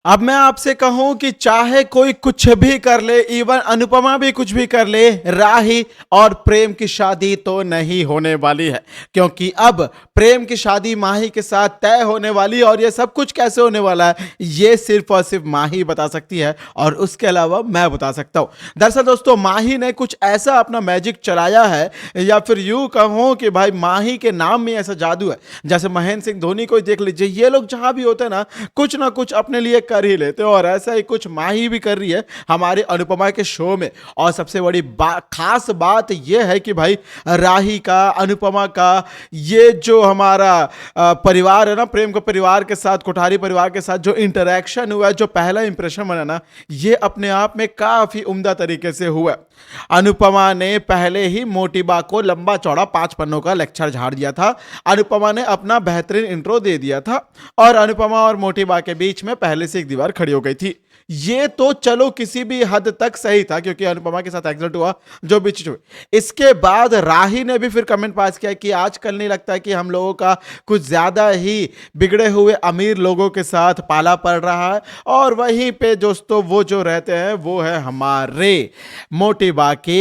अब मैं आपसे कहूं कि चाहे कोई कुछ भी कर ले, इवन अनुपमा भी कुछ भी कर ले, राही और प्रेम की शादी तो नहीं होने वाली है। क्योंकि अब प्रेम की शादी माही के साथ तय होने वाली, और ये सब कुछ कैसे होने वाला है ये सिर्फ और सिर्फ माही बता सकती है, और उसके अलावा मैं बता सकता हूं। दरअसल दोस्तों, माही ने कुछ ऐसा अपना मैजिक चलाया है, या फिर यूं कहूं कि भाई माही के नाम में ऐसा जादू है। जैसे महेंद्र सिंह धोनी को ही देख लीजिए, ये लोग जहां भी होते हैं ना कुछ अपने लिए कर ही लेते हो, और ऐसा ही कुछ माही भी कर रही है हमारे अनुपमा के शो में। और सबसे बड़ी खास बात यह है कि भाई राही का, अनुपमा का ये जो हमारा परिवार है ना, प्रेम का परिवार के साथ, कोठारी परिवार के साथ जो इंटरेक्शन हुआ है, जो पहला इंप्रेशन बना ना, ये अपने आप में काफी उम्दा तरीके से हुआ। अनुपमा ने पहले ही मोटिबा को लंबा चौड़ा 5 पन्नों का लेक्चर झाड़ दिया था। अनुपमा ने अपना बेहतरीन इंट्रो दे दिया था, और अनुपमा और मोटिबा के बीच में पहले से एक दीवार खड़ी हो गई थी। ये तो चलो किसी भी हद तक सही था, क्योंकि अनुपमा के साथ एक्सीडेंट हुआ जो भी चीज हुई। इसके बाद राही ने भी फिर कमेंट पास किया कि आजकल नहीं लगता कि हम लोगों का कुछ ज्यादा ही बिगड़े हुए अमीर लोगों के साथ पाला पड़ रहा है, और वहीं पे दोस्तों वो जो रहते हैं वो है हमारे मोटिबा के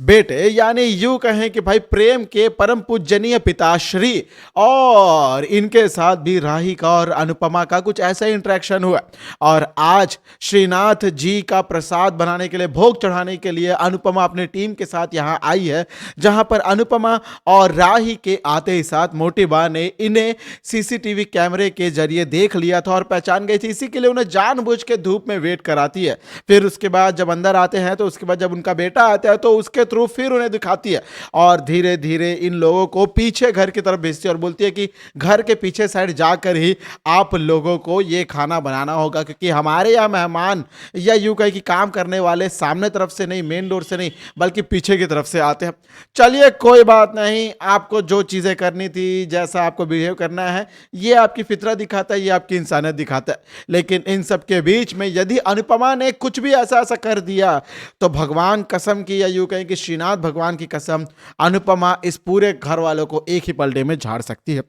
बेटे, यानी यूं कहें कि भाई प्रेम के परम पूजनीय पिताश्री। और इनके साथ भी राही का और अनुपमा का कुछ ऐसा ही इंटरेक्शन हुआ, और आज श्रीनाथ जी का प्रसाद बनाने के लिए, भोग चढ़ाने के लिए अनुपमा अपनी टीम के साथ यहां आई है। जहां पर अनुपमा और राही के आते ही साथ मोटिबा ने इन्हें सीसीटीवी कैमरे के जरिए देख लिया था और पहचान गई थी, इसी के लिए उन्हें जानबूझ के धूप में वेट कराती है। फिर उसके बाद जब अंदर आते हैं, तो उसके बाद जब उनका बेटा आता है तो उसके थ्रू फिर उन्हें दिखाती है, और धीरे धीरे इन लोगों को पीछे घर की तरफ भेजती है, और बोलती है कि घर के पीछे साइड जाकर ही आप लोगों को ये खाना बनाना होगा, क्योंकि हमारे यहाँ मेहमान, या यूं कहे कि काम करने वाले सामने तरफ से नहीं, मेन डोर से नहीं, बल्कि पीछे की तरफ से आते हैं। चलिए कोई बात नहीं, आपको जो चीजें करनी थी, जैसा आपको बिहेव करना है, ये आपकी फितरत दिखाता है, ये आपकी इंसानियत दिखाता है। लेकिन इन सब के बीच में यदि अनुपमा ने कुछ भी ऐसा कर दिया, तो भगवान कसम की, या यूं कहें कि श्रीनाथ भगवान की कसम, अनुपमा इस पूरे घर वालों को एक ही पलटे में झाड़ सकती है।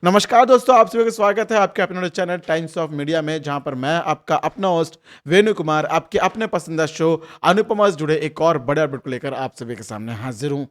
नमस्कार दोस्तों, आप सभी का स्वागत है आपके अपने चैनल टाइम्स ऑफ मीडिया में, जहां पर मैं आपका अपना होस्ट वेणु कुमार आपके अपने पसंदीदा शो अनुपमा से जुड़े एक और बड़े अपडेट को लेकर आप सभी के सामने हाजिर हूं।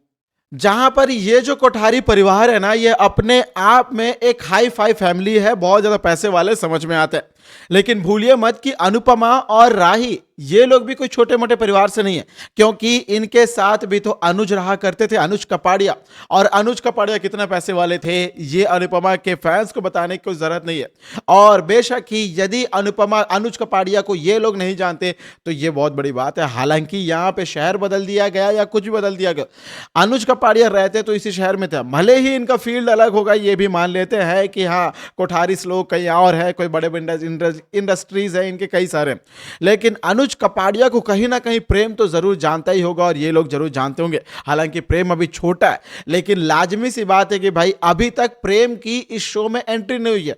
जहां पर ये जो कोठारी परिवार है ना, ये अपने आप में एक हाई फाई फैमिली है, बहुत ज्यादा पैसे वाले समझ में आते हैं। लेकिन भूलिए मत कि अनुपमा और राही ये लोग भी कोई छोटे मोटे परिवार से नहीं है, क्योंकि इनके साथ भी तो अनुज रहा करते थे, अनुज कपाड़िया। और अनुज कपाड़िया कितने पैसे वाले थे ये अनुपमा के फैंस को बताने की कोई जरूरत नहीं है। और बेशक ही यदि अनुपमा अनुज कपाड़िया को ये लोग नहीं जानते तो ये बहुत बड़ी बात है। हालांकि यहां पे शहर बदल दिया गया या कुछ भी बदल दिया गया, अनुज कपाड़िया रहते तो इसी शहर में थे। भले ही इनका फील्ड अलग होगा, ये भी मान लेते हैं कि हाँ कोठारी लोग कहीं और है, कोई बड़े इंडस्ट्रीज है इनके कई सारे, लेकिन अनुज कपाड़िया को कहीं ना कहीं प्रेम तो जरूर जानता ही होगा, और ये लोग जरूर जानते होंगे। हालांकि प्रेम अभी छोटा है, लेकिन लाजमी सी बात है कि भाई अभी तक प्रेम की इस शो में एंट्री नहीं हुई है।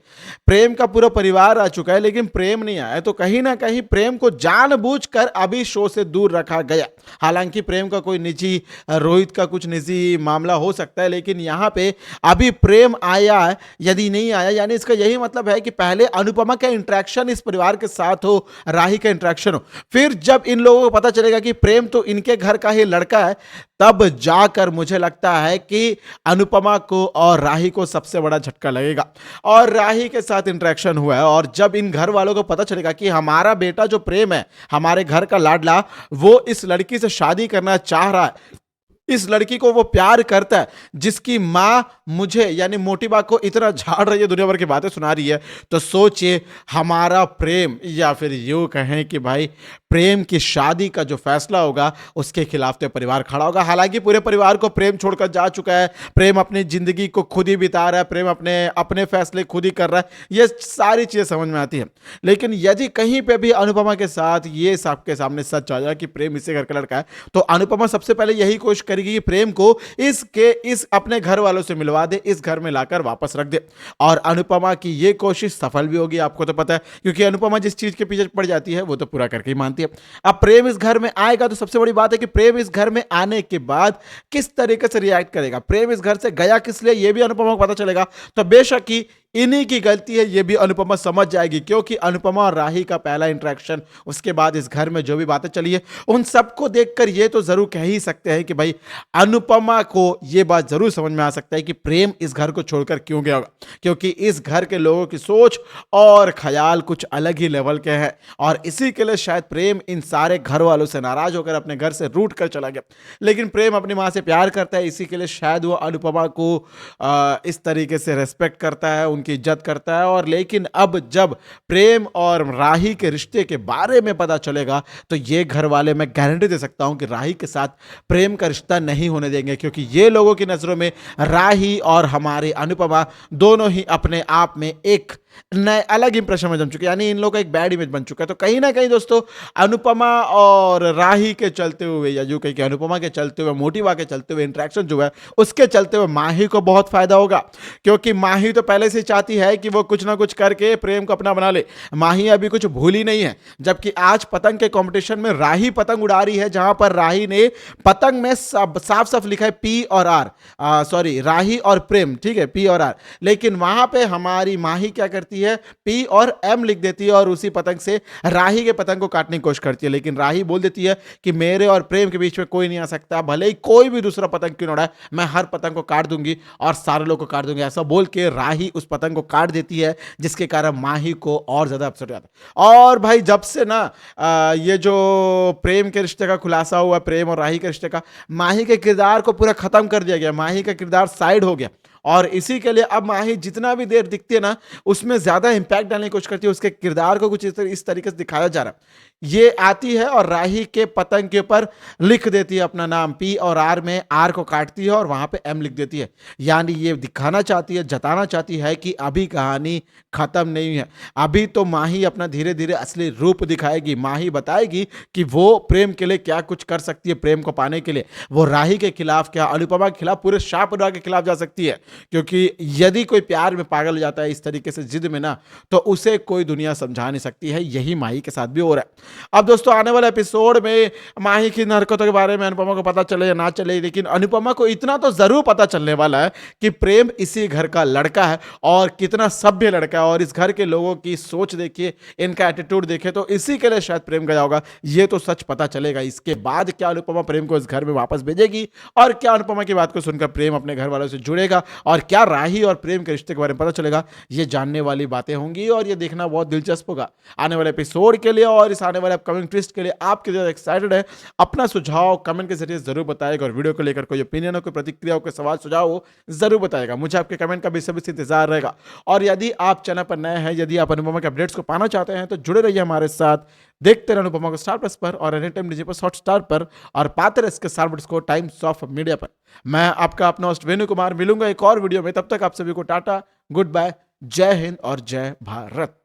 प्रेम का पूरा परिवार आ चुका है, लेकिन प्रेम नहीं आया, तो कहीं ना कहीं प्रेम को जानबूझकर अभी शो से दूर रखा गया। हालांकि प्रेम का कोई निजी, रोहित का कुछ निजी मामला हो सकता है, लेकिन यहां पे अभी प्रेम आया है, यदि नहीं आया यानी इसका यही मतलब है कि पहले अनुपमा का इंटरेक्शन इस परिवार के साथ हो, राही का इंटरेक्शन हो, फिर जब इन लोगों को पता चलेगा कि प्रेम तो इनके घर का ही लड़का है, तब जाकर मुझे लगता है कि अनुपमा को और राही को सबसे बड़ा झटका लगेगा। और राही के साथ इंटरेक्शन हुआ है, और जब इन घर वालों को पता चलेगा कि हमारा बेटा जो प्रेम है, हमारे घर का लाडला, वो इस लड़की से शादी करना चाह रहा है, इस लड़की को वो प्यार करता है, जिसकी मां मुझे यानी मोटिबा को इतना झाड़ रही है, दुनिया भर की बातें सुना रही है, तो सोचिए हमारा प्रेम, या फिर यूं कहें कि भाई प्रेम की शादी का जो फैसला होगा उसके खिलाफ तो परिवार खड़ा होगा। हालांकि पूरे परिवार को प्रेम छोड़कर जा चुका है, प्रेम अपनी जिंदगी को खुद ही बिता रहा है, प्रेम अपने अपने फैसले खुद ही कर रहा है, ये सारी चीजें समझ में आती है। लेकिन यदि कहीं पे भी अनुपमा के साथ ये सबके सामने सच आ जाए कि प्रेम इससे घर का लड़का है, तो अनुपमा सबसे पहले यही कोशिश करेगी कि प्रेम को इस अपने घर वालों से मिलवा दे, इस घर में लाकर वापस रख दे। और अनुपमा की ये कोशिश सफल भी होगी, आपको तो पता है, क्योंकि अनुपमा जिस चीज के पीछे पड़ जाती है वो तो पूरा करके ही मानती है। अब प्रेम इस घर में आएगा, तो सबसे बड़ी बात है कि प्रेम इस घर में आने के बाद किस तरीके से रिएक्ट करेगा, प्रेम इस घर से गया किस लिए ये भी अनुपमा को पता चलेगा। तो बेशक ही इन्हीं की गलती है, ये भी अनुपमा समझ जाएगी, क्योंकि अनुपमा और राही का पहला इंटरेक्शन, उसके बाद इस घर में जो भी बातें चली है, उन सबको देखकर ये तो जरूर कह ही सकते हैं कि भाई अनुपमा को ये बात जरूर समझ में आ सकता है कि प्रेम इस घर को छोड़कर क्यों गया होगा, क्योंकि इस घर के लोगों की सोच और ख्याल कुछ अलग ही लेवल के हैं, और इसी के लिए शायद प्रेम इन सारे घर वालों से नाराज होकर अपने घर से रूठ कर चला गया। लेकिन प्रेम अपनी माँ से प्यार करता है, इसी के लिए शायद वो अनुपमा को इस तरीके से रेस्पेक्ट करता है, उनकी इज्जत करता है। और लेकिन अब जब प्रेम और राही के रिश्ते के बारे में पता चलेगा तो ये घर वाले, मैं गारंटी दे सकता हूं कि राही के साथ प्रेम का रिश्ता नहीं होने देंगे, क्योंकि ये लोगों की नजरों में राही और हमारी अनुपमा दोनों ही अपने आप में एक नए अलग इंप्रेशन में जम चुके, यानी इन लोगों का एक बैड इमेज बन चुका है। तो कहीं ना कहीं दोस्तों अनुपमा और राही के चलते हुए, या जो कहीं अनुपमा के चलते हुए, मोटिवा के चलते हुए इंटरेक्शन जो है, उसके चलते हुए माही को बहुत फायदा होगा, क्योंकि माही तो पहले से चाहती है कि वो कुछ ना कुछ करके प्रेम को अपना बना ले। माही अभी कुछ भूली नहीं है, जबकि आज पतंग के कंपटीशन में राही पतंग उड़ा रही है, जहां पर राही ने पतंग में साफ साफ लिखा है पी और आर, सॉरी राही और प्रेम, ठीक है, पी और आर, लेकिन वहां पे हमारी माही क्या करती है, पी और एम लिख देती है और उसी पतंग से राही के पतंग को काटने की कोशिश करती है। लेकिन राही बोल देती है कि मेरे और प्रेम के बीच में कोई नहीं आ सकता, भले ही कोई भी दूसरा पतंग क्यों ना उड़ाए, मैं हर पतंग को काट दूंगी और सारे लोग को काट दूंगी। ऐसा बोल के राही उस पतंग को काट देती है, जिसके कारण माही को और ज्यादा अपसेट हो जाता है। और भाई जब से ना ये जो प्रेम के रिश्ते का खुलासा हुआ, प्रेम और राही के रिश्ते का, माही के किरदार को पूरा खत्म कर दिया गया, माही का किरदार साइड हो गया। और इसी के लिए अब माही जितना भी देर दिखती है ना, उसमें ज्यादा इंपैक्ट डालने की कोशिश करती है, उसके किरदार को कुछ इस तरीके से दिखाया जा रहा है। ये आती है और राही के पतंग के ऊपर लिख देती है अपना नाम, पी और आर में आर को काटती है और वहां पे एम लिख देती है, यानी ये दिखाना चाहती है, जताना चाहती है कि अभी कहानी खत्म नहीं है, अभी तो माही अपना धीरे धीरे असली रूप दिखाएगी। माही बताएगी कि वो प्रेम के लिए क्या कुछ कर सकती है, प्रेम को पाने के लिए वो राही के खिलाफ क्या, अनुपमा के खिलाफ, पूरे शाह परिवार के खिलाफ जा सकती है। क्योंकि यदि कोई प्यार में पागल हो जाता है इस तरीके से जिद में ना, तो उसे कोई दुनिया समझा नहीं सकती है। यही माही के साथ भी हो रहा है। अब दोस्तों आने वाले एपिसोड में माही की हरकतों के बारे में अनुपमा को पता चले या ना चले, लेकिन अनुपमा को इतना तो जरूर पता चलने वाला है कि प्रेम इसी घर का लड़का है और कितना सभ्य लड़का है। और इस घर के लोगों की सोच देखिए, इनका एटीट्यूड देखे, तो इसी के लिए शायद प्रेम गया होगा। ये तो सच पता चलेगा। इसके बाद क्या अनुपमा प्रेम को इस घर में वापस भेजेगी, और क्या अनुपमा की बात को सुनकर प्रेम अपने घर वालों से जुड़ेगा, और क्या राही और प्रेम के रिश्ते के बारे में पता चलेगा, ये जानने वाली बातें होंगी और ये देखना बहुत दिलचस्प होगा आने वाले एपिसोड के लिए। और इस आने वाले अपकमिंग ट्विस्ट के लिए आप कितना एक्साइटेड है, अपना सुझाव कमेंट के जरिए जरूर बताएगा, और वीडियो को लेकर कोई ओपिनियन हो, कोई प्रतिक्रिया हो, कोई सवाल सुझाव हो, जरूर बताएगा। मुझे आपके कमेंट का बेसब्री से इंतजार रहेगा। और यदि आप चैनल पर नए हैं, यदि आप अनुपमा के अपडेट्स को पाना चाहते हैं, तो जुड़े रहिए हमारे साथ। देखते रहे अनुपमा को स्टार प्लस पर और एनी टाइम डीजे पर, हॉटस्टार पर, और पाते रहे इसके सार को टाइम्स ऑफ मीडिया पर। मैं आपका अपना होस्ट वेणु कुमार, मिलूंगा एक और वीडियो में। तब तक आप सभी को टाटा, गुड बाय, जय हिंद और जय भारत।